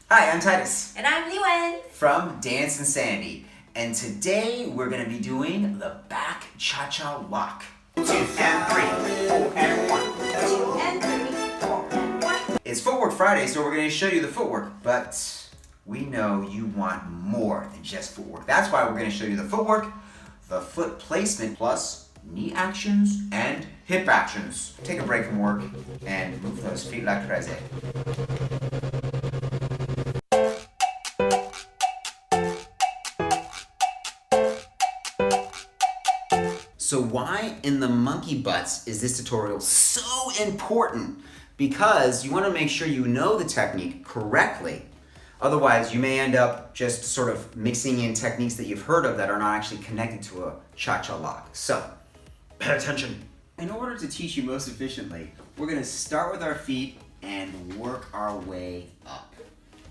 Hi, I'm Titus. And I'm Liwen. From Dance Insanity. And today we're going to be doing the back cha-cha lock. 2 and 3, 4 and 1. 2 and 3, 4 and 1. It's Footwork Friday, so we're going to show you the footwork. But we know you want more than just footwork. That's why we're going to show you the footwork, the foot placement, plus knee actions and hip actions. Take a break from work and move those feet like crazy. So why in the monkey butts is this tutorial so important? Because you want to make sure you know the technique correctly. Otherwise, you may end up just sort of mixing in techniques that you've heard of that are not actually connected to a cha-cha lock. So, pay attention. In order to teach you most efficiently, we're going to start with our feet and work our way up.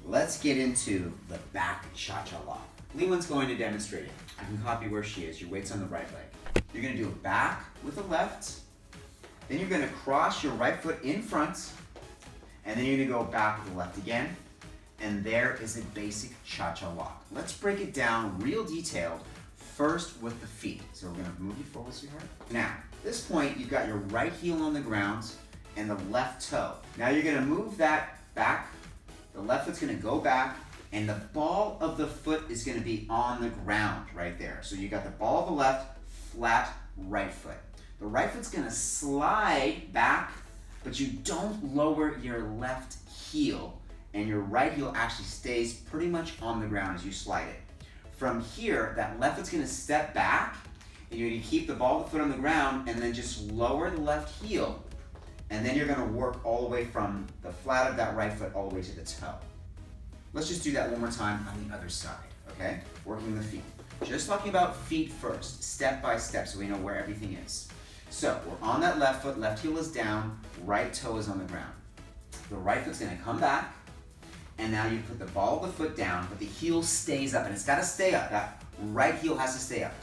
Let's get into the back cha-cha lock. Leewan's going to demonstrate it. You can copy where she is. Your weight's on the right leg. You're going to do a back with the left. Then you're going to cross your right foot in front. And then you're going to go back with the left again. And there is a basic cha-cha lock. Let's break it down real detailed, first with the feet. So we're going to move you forward, sweetheart. Now, at this point, you've got your right heel on the ground and the left toe. Now you're going to move that back. The left foot's going to go back, and the ball of the foot is going to be on the ground right there. So you got the ball of the left, flat right foot. The right foot's going to slide back, but you don't lower your left heel, and your right heel actually stays pretty much on the ground as you slide it. From here, that left foot's going to step back, and you're going to keep the ball of the foot on the ground, and then just lower the left heel, and then you're going to work all the way from the flat of that right foot all the way to the toe. Let's just do that one more time on the other side, okay? Working the feet. Just talking about feet first, step by step, so we know where everything is. So we're on that left foot, left heel is down, right toe is on the ground. The right foot's going to come back, and now you put the ball of the foot down, but the heel stays up, and it's got to stay up. That right heel has to stay up.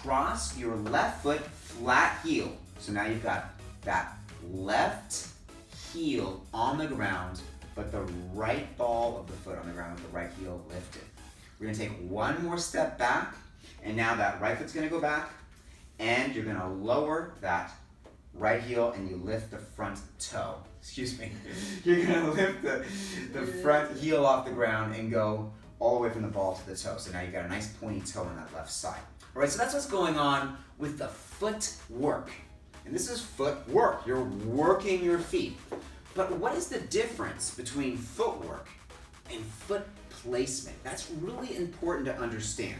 Cross your left foot, flat heel. So now you've got that left heel on the ground, but the right ball of the foot on the ground with the right heel lifted. We're going to take one more step back, and now that right foot's going to go back, and you're going to lower that right heel and you lift the front toe. Excuse me. You're going to lift the front heel off the ground and go all the way from the ball to the toe. So now you've got a nice pointy toe on that left side. All right, so that's what's going on with the footwork. And this is footwork. You're working your feet. But what is the difference between footwork and foot placement? That's really important to understand.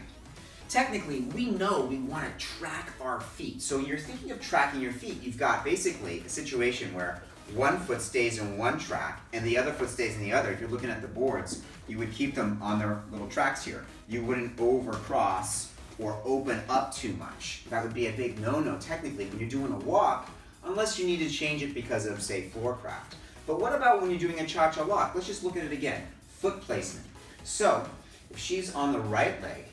Technically, we know we want to track our feet. So you're thinking of tracking your feet. You've got basically a situation where one foot stays in one track and the other foot stays in the other. If you're looking at the boards, you would keep them on their little tracks here. You wouldn't overcross or open up too much. That would be a big no-no technically when you're doing a walk, unless you need to change it because of, say, floorcraft. But what about when you're doing a cha-cha lock? Let's just look at it again. Foot placement. So, if she's on the right leg,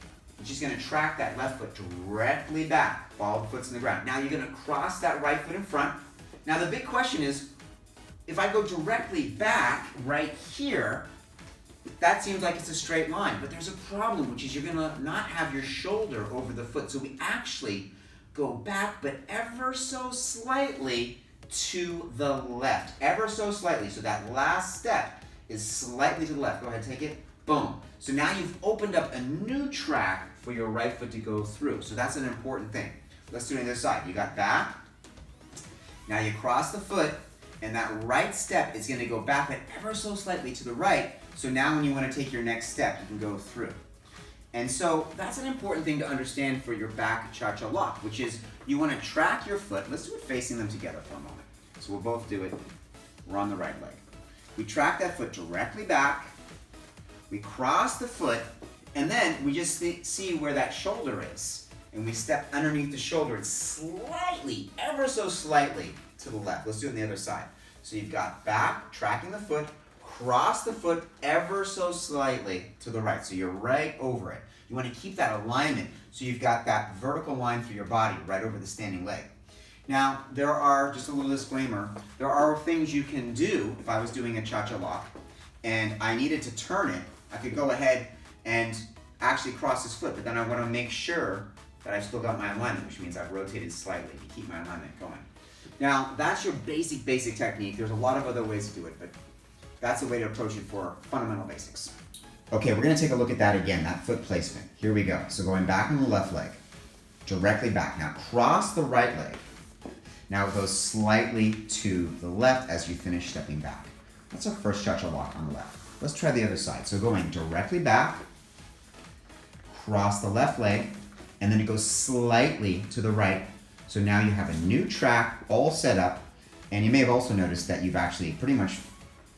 she's going to track that left foot directly back. Ball of the foot's in the ground. Now you're going to cross that right foot in front. Now the big question is, if I go directly back right here, that seems like it's a straight line. But there's a problem, which is you're going to not have your shoulder over the foot. So we actually go back, but ever so slightly to the left. Ever so slightly. So that last step is slightly to the left. Go ahead, take it. Boom. So now you've opened up a new track for your right foot to go through. So that's an important thing. Let's do it on the other side. You got back. Now you cross the foot, and that right step is going to go back, but ever so slightly to the right. So now when you want to take your next step, you can go through. And so that's an important thing to understand for your back cha-cha lock, which is you want to track your foot. Let's do it facing them together for a moment. So we'll both do it. We're on the right leg. We track that foot directly back. We cross the foot, and then we just see where that shoulder is. And we step underneath the shoulder and slightly, ever so slightly, to the left. Let's do it on the other side. So you've got back, tracking the foot, cross the foot ever so slightly to the right. So you're right over it. You want to keep that alignment so you've got that vertical line through your body right over the standing leg. Now, there are, just a little disclaimer, there are things you can do if I was doing a cha-cha lock and I needed to turn it, I could go ahead and actually cross this foot, but then I want to make sure that I've still got my alignment, which means I've rotated slightly to keep my alignment going. Now, that's your basic technique. There's a lot of other ways to do it, but that's the way to approach it for fundamental basics. Okay, we're gonna take a look at that again, that foot placement. Here we go. So going back on the left leg, directly back. Now cross the right leg. Now it goes slightly to the left as you finish stepping back. That's our first cha-cha walk on the left. Let's try the other side. So going directly back, cross the left leg, and then it goes slightly to the right. So now you have a new track all set up, and you may have also noticed that you've actually pretty much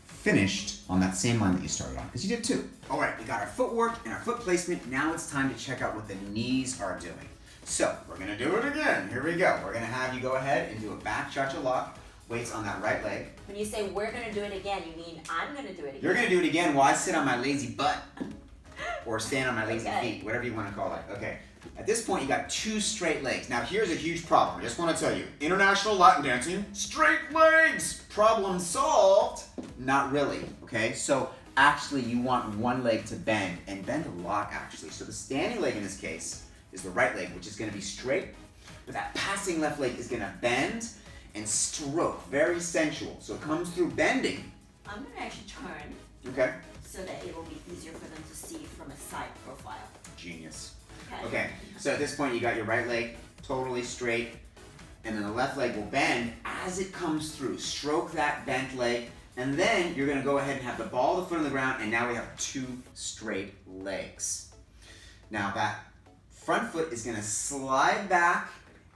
finished on that same line that you started on, because you did too. All right, we got our footwork and our foot placement. Now it's time to check out what the knees are doing. So we're gonna do it again. Here we go. We're gonna have you go ahead and do a back cha-cha lock. Weights on that right leg. When you say we're gonna do it again, you mean I'm gonna do it again. You're gonna do it again while I sit on my lazy butt, or stand on my lazy feet, whatever you want to call it. Okay. At this point, you got 2 straight legs. Now, here's a huge problem. I just want to tell you, international Latin dancing, straight legs. Problem solved. Not really. Okay. So actually, you want one leg to bend, and bend a lot actually. So the standing leg in this case is the right leg, which is going to be straight, but that passing left leg is going to bend and stroke. Very sensual. So it comes through bending. I'm gonna actually turn. Okay. So that it will be easier for them to see from a side profile. Genius. Okay. Okay, so at this point you got your right leg totally straight, and then the left leg will bend as it comes through. Stroke that bent leg, and then you're gonna go ahead and have the ball of the foot on the ground, and now we have 2 straight legs. Now that front foot is gonna slide back,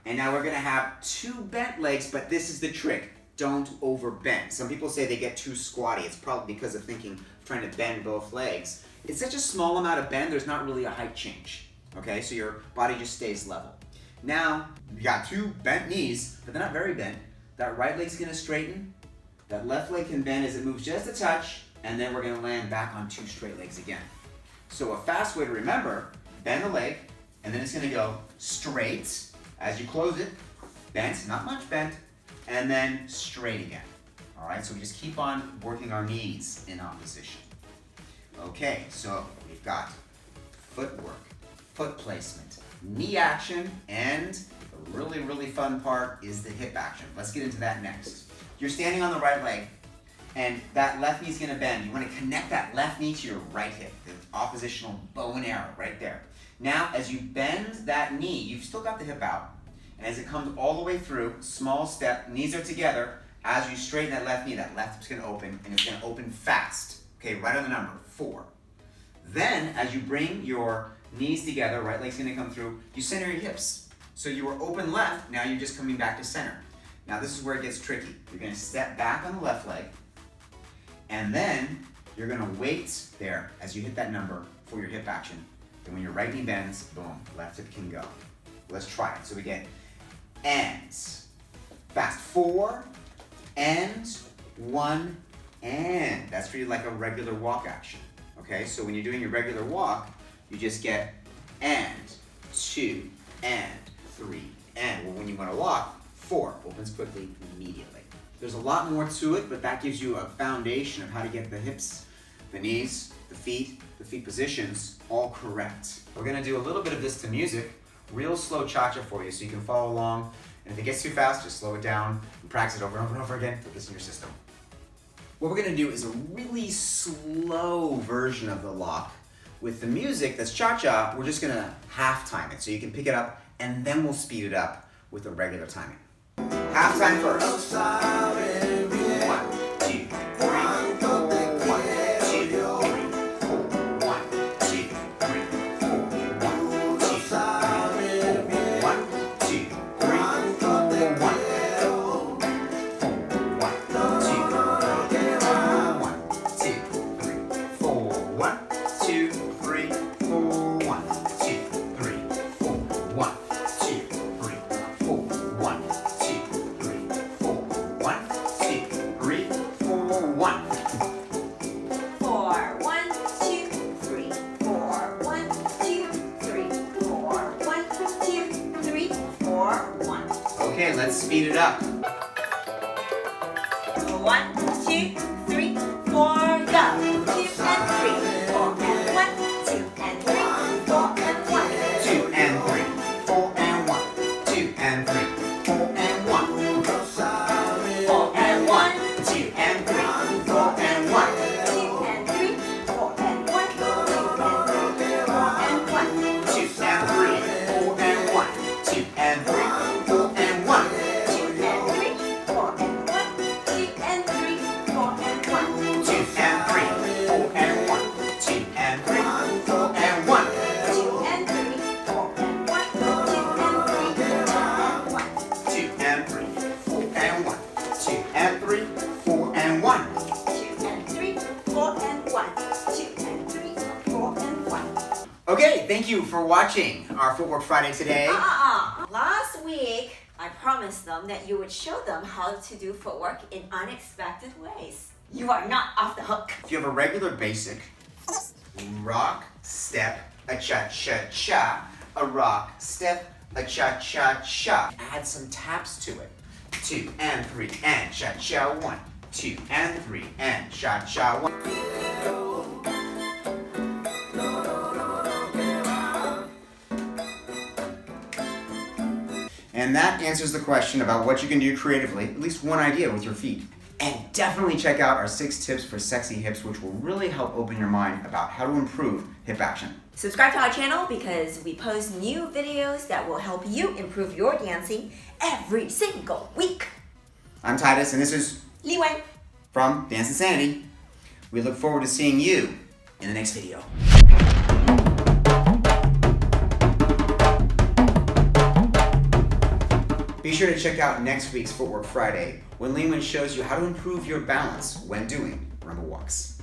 and now we're gonna have 2 bent legs, but this is the trick. Don't over bend. Some people say they get too squatty. It's probably because of trying to bend both legs. It's such a small amount of bend, there's not really a height change. Okay, so your body just stays level. Now, you got 2 bent knees, but they're not very bent. That right leg's gonna straighten. That left leg can bend as it moves just a touch, and then we're gonna land back on 2 straight legs again. So a fast way to remember, bend the leg, and then it's gonna go straight as you close it, bent, not much bent, and then straight again. All right, so we just keep on working our knees in opposition. Okay, so we've got footwork, foot placement, knee action, and the really fun part is the hip action. Let's get into that next. You're standing on the right leg, and that left knee's gonna bend. You wanna connect that left knee to your right hip, the oppositional bow and arrow right there. Now, as you bend that knee, you've still got the hip out, and as it comes all the way through, small step, knees are together. As you straighten that left knee, that left hip's gonna open, and it's gonna open fast. Okay, right on the number, 4. Then, as you bring your knees together, right leg's gonna come through, you center your hips. So you were open left, now you're just coming back to center. Now this is where it gets tricky. You're gonna step back on the left leg, and then you're gonna wait there as you hit that number for your hip action. And when your right knee bends, boom, left hip can go. Let's try it. So we get ends. Fast, 4, and 1, and. That's treated like a regular walk action. Okay, so when you're doing your regular walk, you just get and, 2, and, 3, and. Well, when you want to walk, 4 opens quickly immediately. There's a lot more to it, but that gives you a foundation of how to get the hips, the knees, the feet positions all correct. We're gonna do a little bit of this to music, real slow cha-cha for you so you can follow along. And if it gets too fast, just slow it down and practice it over and over and over again. Put this in your system. What we're gonna do is a really slow version of the lock. With the music that's cha-cha, we're just gonna half time it so you can pick it up, and then we'll speed it up with the regular timing. Half time first. 1, 2, 3, 4, 1, 2, 3, 4, 1, 2, 3, 4, 1, 2, 3, 4, 1, 2, 3, 4, 1. Okay, let's speed it up. 1, 2, 3, 4, go. Okay, thank you for watching our Footwork Friday today. Last week, I promised them that you would show them how to do footwork in unexpected ways. You are not off the hook. If you have a regular basic, rock, step, a cha-cha-cha, a rock, step, a cha-cha-cha. Add some taps to it. 2 and 3 and cha-cha 1. 2 and 3 and cha-cha 1. And that answers the question about what you can do creatively, at least one idea with your feet. And definitely check out our 6 tips for sexy hips, which will really help open your mind about how to improve hip action. Subscribe to our channel because we post new videos that will help you improve your dancing every single week. I'm Titus, and this is Li Wen. from Dance Insanity. We look forward to seeing you in the next video. Be sure to check out next week's Footwork Friday when Li Wen shows you how to improve your balance when doing rumba walks.